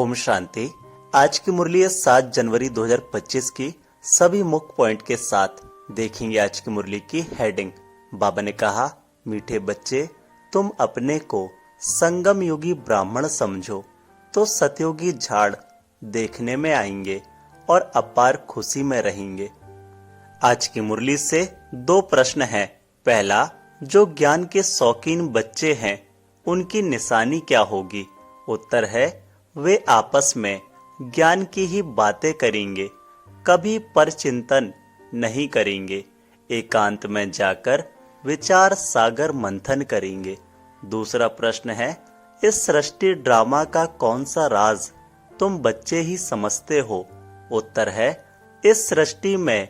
ओम शांति। आज की मुरली है 7 जनवरी 2025 की। सभी मुख्य पॉइंट के साथ देखेंगे आज की मुरली की हेडिंग। बाबा ने कहा, मीठे बच्चे, तुम अपने को संगम युगी ब्राह्मण समझो तो सतयुगी झाड़ देखने में आएंगे और अपार खुशी में रहेंगे। आज की मुरली से 2 प्रश्न हैं। पहला, जो ज्ञान के शौकीन बच्चे हैं उनकी निशानी क्या होगी? उत्तर है, वे आपस में ज्ञान की ही बातें करेंगे, कभी परचिंतन नहीं करेंगे, एकांत में जाकर विचार सागर मंथन करेंगे। दूसरा प्रश्न है, इस सृष्टि ड्रामा का कौन सा राज तुम बच्चे ही समझते हो? उत्तर है, इस सृष्टि में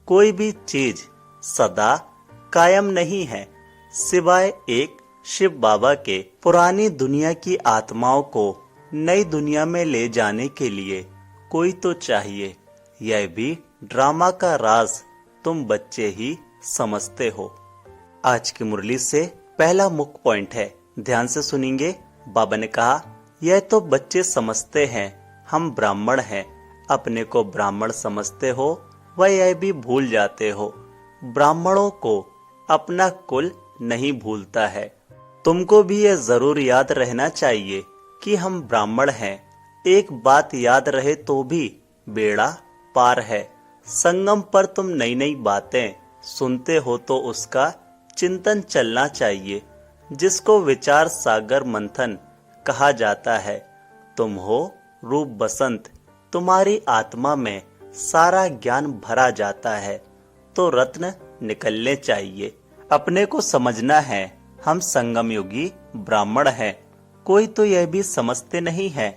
कोई भी चीज सदा कायम नहीं है सिवाय एक शिव बाबा के। पुरानी दुनिया की आत्माओं को नई दुनिया में ले जाने के लिए कोई तो चाहिए। यह भी ड्रामा का राज तुम बच्चे ही समझते हो। आज की मुरली से पहला मुख्य पॉइंट है, ध्यान से सुनेंगे। बाबा ने कहा, यह तो बच्चे समझते हैं हम ब्राह्मण हैं, अपने को ब्राह्मण समझते हो, वह यह भी भूल जाते हो। ब्राह्मणों को अपना कुल नहीं भूलता है। तुमको भी यह जरूर याद रहना चाहिए कि हम ब्राह्मण हैं। एक बात याद रहे तो भी बेड़ा पार है। संगम पर तुम नई नई बातें सुनते हो तो उसका चिंतन चलना चाहिए, जिसको विचार सागर मंथन कहा जाता है। तुम हो रूप बसंत, तुम्हारी आत्मा में सारा ज्ञान भरा जाता है तो रत्न निकलने चाहिए। अपने को समझना है हम संगम युगी ब्राह्मण हैं। कोई तो यह भी समझते नहीं है।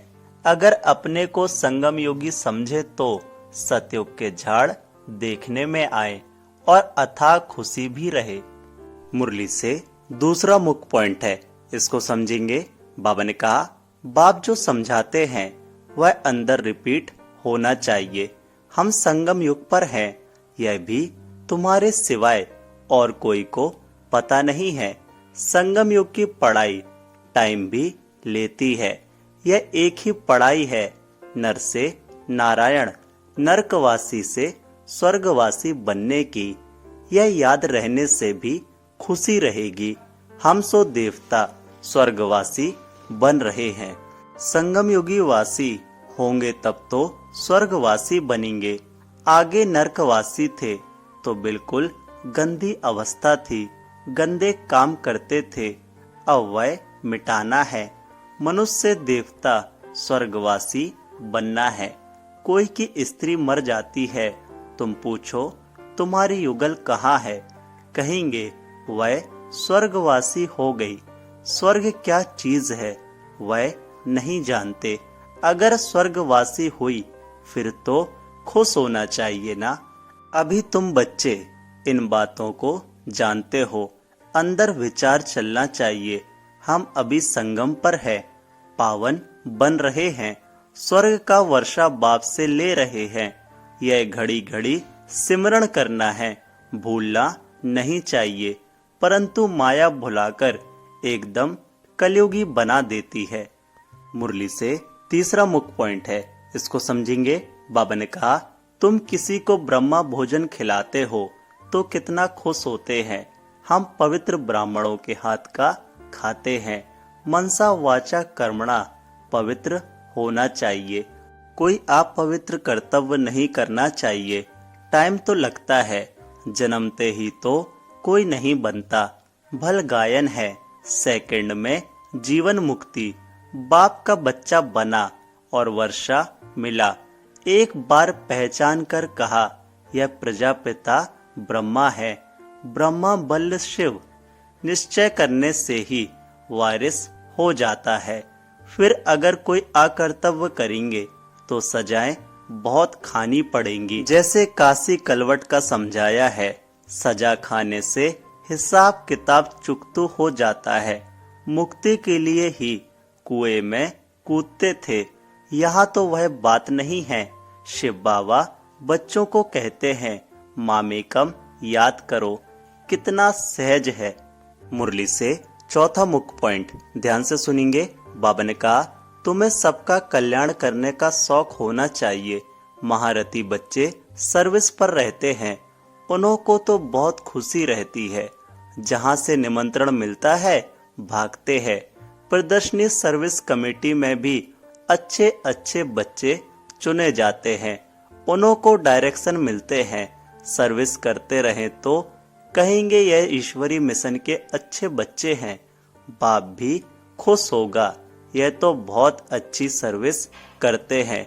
अगर अपने को संगम योगी समझे तो सतयुग के झाड़ देखने में आए और अथाह खुशी भी रहे। मुरली से दूसरा मुख्य पॉइंट है, इसको समझेंगे। बाबा ने कहा, बाप जो समझाते हैं वह अंदर रिपीट होना चाहिए। हम संगम युग पर हैं, यह भी तुम्हारे सिवाय और कोई को पता नहीं है। संगम युग की पढ़ाई टाइम भी लेती है। यह एक ही पढ़ाई है, नर से नारायण, नरकवासी से स्वर्गवासी बनने की। यह याद रहने से भी खुशी रहेगी। हम सो देवता स्वर्गवासी बन रहे हैं। संगम युगी वासी होंगे तब तो स्वर्गवासी बनेंगे। आगे नरकवासी थे तो बिल्कुल गंदी अवस्था थी, गंदे काम करते थे। अब वह मिटाना है। मनुष्य देवता स्वर्गवासी बनना है। कोई की स्त्री मर जाती है, तुम पूछो तुम्हारी युगल कहाँ है? कहेंगे वह स्वर्गवासी हो गई। स्वर्ग क्या चीज है वह नहीं जानते। अगर स्वर्गवासी हुई फिर तो खुश होना चाहिए ना। अभी तुम बच्चे इन बातों को जानते हो, अंदर विचार चलना चाहिए। हम अभी संगम पर है, पावन बन रहे हैं, स्वर्ग का वर्षा बाप से ले रहे हैं। यह घड़ी घड़ी सिमरण करना है, भूलना नहीं चाहिए। परंतु माया भुलाकर एकदम कलयुगी बना देती है। मुरली से तीसरा मुख्य पॉइंट है, इसको समझेंगे। बाबा ने कहा, तुम किसी को ब्रह्मा भोजन खिलाते हो तो कितना खुश होते हैं। हम पवित्र ब्राह्मणों के हाथ का खाते हैं। मनसा वाचा कर्मणा पवित्र होना चाहिए। कोई अपवित्र कर्तव्य नहीं करना चाहिए। टाइम तो लगता है, जन्मते ही तो कोई नहीं बनता। भल गायन है, सेकंड में जीवन मुक्ति। बाप का बच्चा बना और वर्षा मिला। एक बार पहचान कर कहा, यह प्रजापिता ब्रह्मा है। ब्रह्मा बल्ल शिव निश्चय करने से ही वारिस हो जाता है। फिर अगर कोई अकर्तव्य करेंगे तो सजाएं बहुत खानी पड़ेंगी। जैसे काशी कलवट का समझाया है, सजा खाने से हिसाब किताब चुकतू हो जाता है। मुक्ति के लिए ही कुएं में कूदते थे, यहाँ तो वह बात नहीं है। शिव बाबा बच्चों को कहते हैं, मामेकम याद करो, कितना सहज है। मुरली से चौथा मुख्य पॉइंट ध्यान से सुनेंगे। बाबा ने कहा, तुम्हें सबका कल्याण करने का शौक होना चाहिए। महारथी बच्चे सर्विस पर रहते हैं, उन्हों को तो बहुत खुशी रहती है। जहां से निमंत्रण मिलता है भागते हैं। प्रदर्शनी सर्विस कमेटी में भी अच्छे अच्छे बच्चे चुने जाते हैं, उन्हों को डायरेक्शन मिलते हैं। सर्विस करते रहें तो कहेंगे यह ईश्वरी मिशन के अच्छे बच्चे हैं। बाप भी खुश होगा, यह तो बहुत अच्छी सर्विस करते हैं।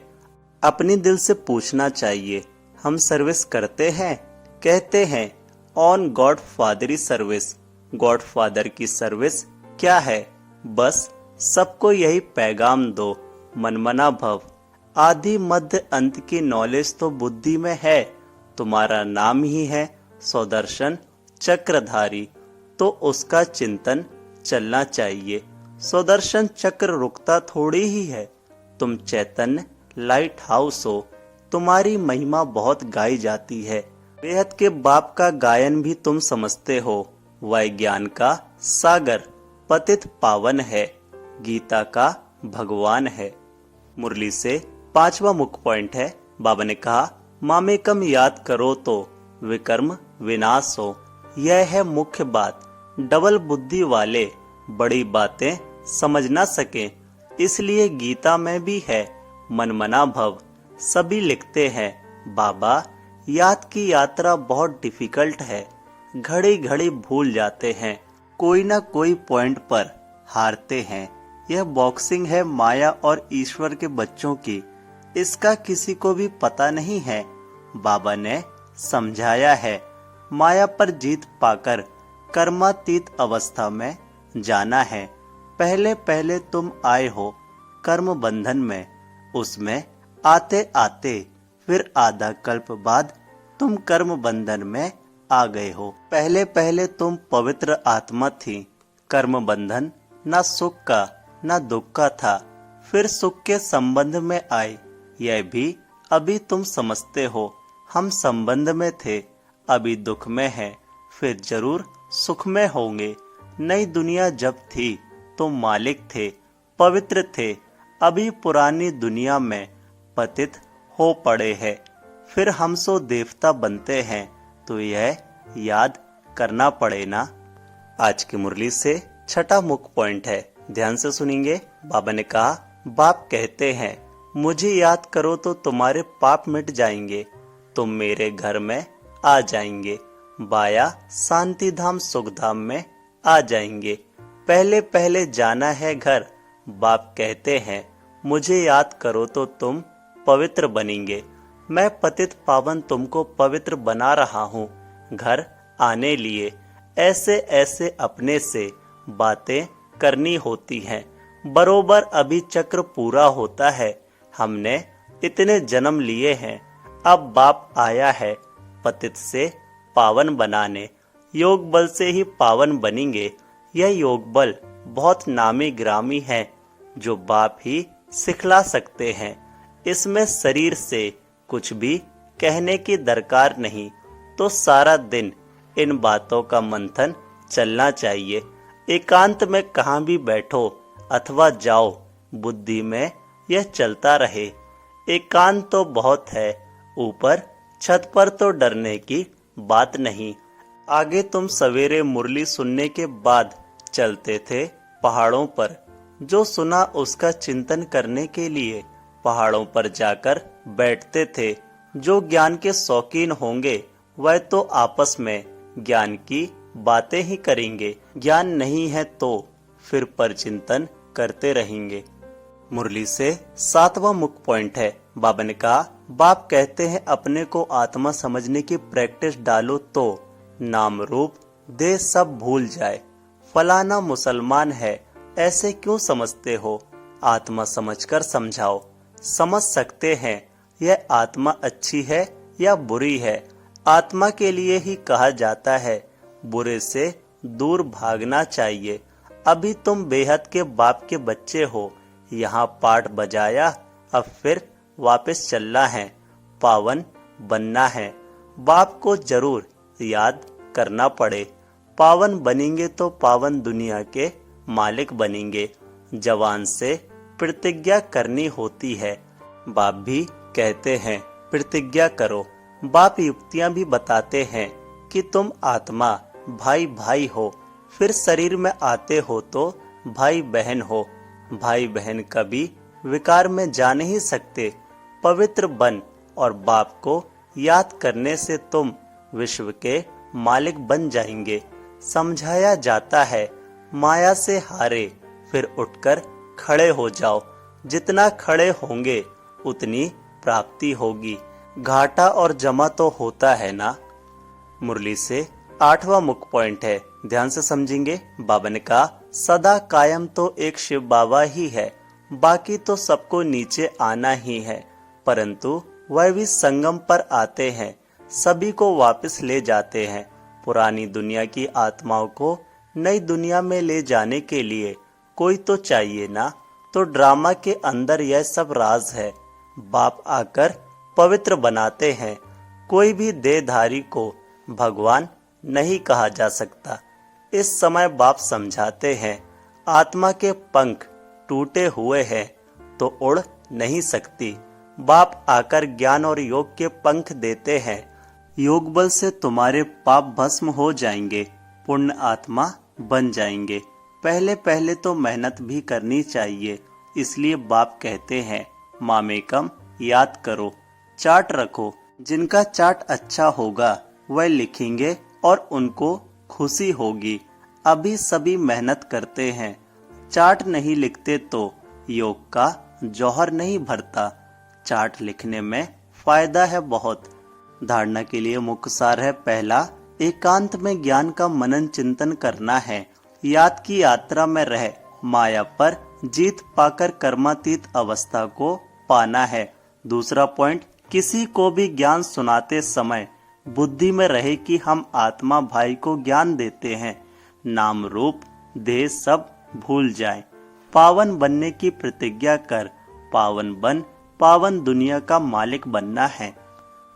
अपनी दिल से पूछना चाहिए, हम सर्विस करते हैं? कहते हैं on God fatherly service. God father की सर्विस क्या है? बस सबको यही पैगाम दो, मनमना भव। आदि मध्य अंत की नॉलेज तो बुद्धि में है। तुम्हारा नाम ही है सुदर्शन चक्रधारी, तो उसका चिंतन चलना चाहिए। सुदर्शन चक्र रुकता थोड़ी ही है। तुम चैतन्य लाइट हाउस हो, तुम्हारी महिमा बहुत गाई जाती है। बेहद के बाप का गायन भी तुम समझते हो। वह ज्ञान का सागर पतित पावन है, गीता का भगवान है। मुरली से 5वां मुख्य पॉइंट है। बाबा ने कहा, मामेकम याद करो तो विकर्म विनाश हो। यह है मुख्य बात। डबल बुद्धि वाले बड़ी बातें समझ ना सके, इसलिए गीता में भी है मनमना भव। सभी लिखते हैं, बाबा याद की यात्रा बहुत डिफिकल्ट है, घड़ी घड़ी भूल जाते हैं, कोई ना कोई पॉइंट पर हारते हैं। यह बॉक्सिंग है माया और ईश्वर के बच्चों की, इसका किसी को भी पता नहीं है। बाबा ने समझाया है, माया पर जीत पाकर कर्मातीत अवस्था में जाना है। पहले पहले तुम आए हो कर्म बंधन में, उसमें आते आते फिर आधा कल्प बाद तुम कर्म बंधन में आ गए हो। पहले पहले तुम पवित्र आत्मा थी। कर्म बंधन न सुख का न दुख का था, फिर सुख के संबंध में आए। यह भी अभी तुम समझते हो। हम संबंध में थे, अभी दुख में है, फिर जरूर सुख में होंगे। नई दुनिया जब थी तो मालिक थे, पवित्र थे। अभी पुरानी दुनिया में पतित हो पड़े हैं, फिर हम सो देवता बनते हैं, तो यह याद करना पड़े ना। आज की मुरली से 6वां मुख्य पॉइंट है, ध्यान से सुनेंगे। बाबा ने कहा, बाप कहते हैं मुझे याद करो तो तुम्हारे पाप मिट जाएंगे, तुम मेरे घर में आ जाएंगे, बाया शांति धाम सुख धाम में आ जाएंगे। पहले पहले जाना है घर। बाप कहते हैं मुझे याद करो तो तुम पवित्र बनेंगे। मैं पतित पावन तुमको पवित्र बना रहा हूँ घर आने लिए। ऐसे ऐसे अपने से बातें करनी होती हैं। बरोबर अभी चक्र पूरा होता है। हमने इतने जन्म लिए हैं, अब बाप आया है पतित से पावन बनाने। योग बल से ही पावन बनेंगे। यह योग बल बहुत नामी ग्रामी है, जो बाप ही सिखला सकते हैं। इसमें शरीर से कुछ भी कहने की दरकार नहीं। तो सारा दिन इन बातों का मंथन चलना चाहिए। एकांत में कहाँ भी बैठो अथवा जाओ, बुद्धि में यह चलता रहे। एकांत तो बहुत है, ऊपर छत पर तो डरने की बात नहीं। आगे तुम सवेरे मुरली सुनने के बाद चलते थे पहाड़ों पर। जो सुना उसका चिंतन करने के लिए पहाड़ों पर जाकर बैठते थे। जो ज्ञान के शौकीन होंगे वह तो आपस में ज्ञान की बातें ही करेंगे। ज्ञान नहीं है तो फिर पर चिंतन करते रहेंगे। मुरली से 7वां मुख्य पॉइंट है। बाबा ने कहा, बाप कहते हैं अपने को आत्मा समझने की प्रैक्टिस डालो तो नाम रूप देह सब भूल जाए। फलाना मुसलमान है ऐसे क्यों समझते हो? आत्मा समझकर समझाओ। समझ सकते हैं यह आत्मा अच्छी है या बुरी है। आत्मा के लिए ही कहा जाता है, बुरे से दूर भागना चाहिए। अभी तुम बेहद के बाप के बच्चे हो। यहाँ पाठ बजाया, अब फिर वापस चलना है, पावन बनना है। बाप को जरूर याद करना पड़े। पावन बनेंगे तो पावन दुनिया के मालिक बनेंगे। जवान से प्रतिज्ञा करनी होती है। बाप भी कहते हैं प्रतिज्ञा करो। बाप युक्तियां भी बताते हैं कि तुम आत्मा भाई भाई हो, फिर शरीर में आते हो तो भाई बहन हो। भाई बहन कभी विकार में जा नहीं सकते। पवित्र बन और बाप को याद करने से तुम विश्व के मालिक बन जाएंगे। समझाया जाता है माया से हारे फिर उठकर खड़े हो जाओ। जितना खड़े होंगे उतनी प्राप्ति होगी। घाटा और जमा तो होता है ना। मुरली से 8वां मुख्य पॉइंट है, ध्यान से समझेंगे। बाबा ने कहा सदा कायम तो एक शिव बाबा ही है, बाकी तो सबको नीचे आना ही है। परंतु वह भी संगम पर आते हैं, सभी को वापस ले जाते हैं। पुरानी दुनिया की आत्माओं को नई दुनिया में ले जाने के लिए कोई तो चाहिए ना। तो ड्रामा के अंदर यह सब राज है। बाप आकर पवित्र बनाते हैं। कोई भी देहधारी को भगवान नहीं कहा जा सकता। इस समय बाप समझाते हैं आत्मा के पंख टूटे हुए हैं तो उड़ नहीं सकती। बाप आकर ज्ञान और योग के पंख देते हैं। योग बल से तुम्हारे पाप भस्म हो जाएंगे, पुण्य आत्मा बन जाएंगे। पहले पहले तो मेहनत भी करनी चाहिए, इसलिए बाप कहते हैं मामेकम याद करो, चार्ट रखो। जिनका चार्ट अच्छा होगा वह लिखेंगे और उनको खुशी होगी। अभी सभी मेहनत करते हैं, चार्ट नहीं लिखते तो योग का जौहर नहीं भरता। चार्ट लिखने में फायदा है बहुत। धारणा के लिए मुख्य सार है, पहला एकांत में ज्ञान का मनन चिंतन करना है। याद की यात्रा में रह माया पर जीत पाकर कर्मातीत अवस्था को पाना है। दूसरा पॉइंट, किसी को भी ज्ञान सुनाते समय बुद्धि में रहे कि हम आत्मा भाई को ज्ञान देते हैं। नाम रूप देह सब भूल जाएं। पावन बनने की प्रतिज्ञा कर पावन बन, पावन दुनिया का मालिक बनना है।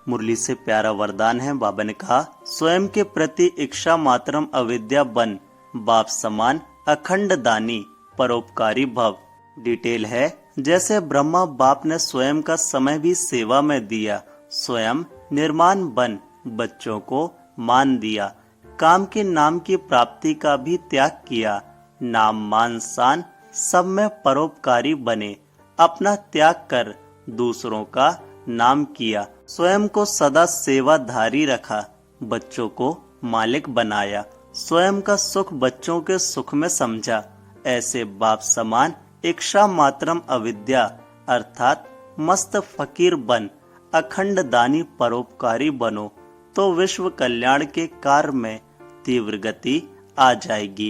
मुरली से प्यारा वरदान है। बाबा ने कहा स्वयं के प्रति इच्छा मात्रम अविद्या बन, बाप समान अखंड दानी परोपकारी भव। डिटेल है, जैसे ब्रह्मा बाप ने स्वयं का समय भी सेवा में दिया, स्वयं निर्माण बन, बच्चों को मान दिया। काम के नाम की प्राप्ति का भी त्याग किया। नाम मान शान सब में परोपकारी बने। अपना त्याग कर दूसरों का नाम किया। स्वयं को सदा सेवाधारी रखा, बच्चों को मालिक बनाया। स्वयं का सुख बच्चों के सुख में समझा। ऐसे बाप समान इच्छा मात्रम अविद्या अर्थात मस्त फकीर बन, अखंड दानी परोपकारी बनो तो विश्व कल्याण के कार्य में तीव्र गति आ जाएगी।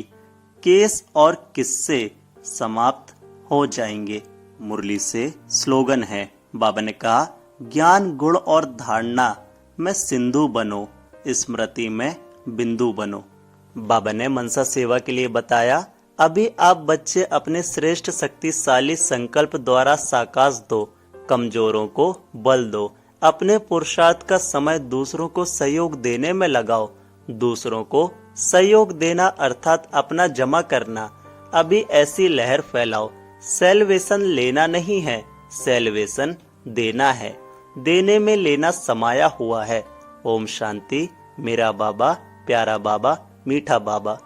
केस और किस्से समाप्त हो जाएंगे। मुरली से स्लोगन है। बाबा ने कहा ज्ञान गुण और धारणा में सिंधु बनो, स्मृति में बिंदु बनो। बाबा ने मनसा सेवा के लिए बताया अभी आप बच्चे अपने श्रेष्ठ शक्तिशाली संकल्प द्वारा साकाश दो, कमजोरों को बल दो। अपने पुरुषार्थ का समय दूसरों को सहयोग देने में लगाओ। दूसरों को सहयोग देना अर्थात अपना जमा करना। अभी ऐसी लहर फैलाओ। सेल्वेशन लेना नहीं है, सेल्वेशन देना है। देने में लेना समाया हुआ है। ओम शांति। मेरा बाबा, प्यारा बाबा, मीठा बाबा।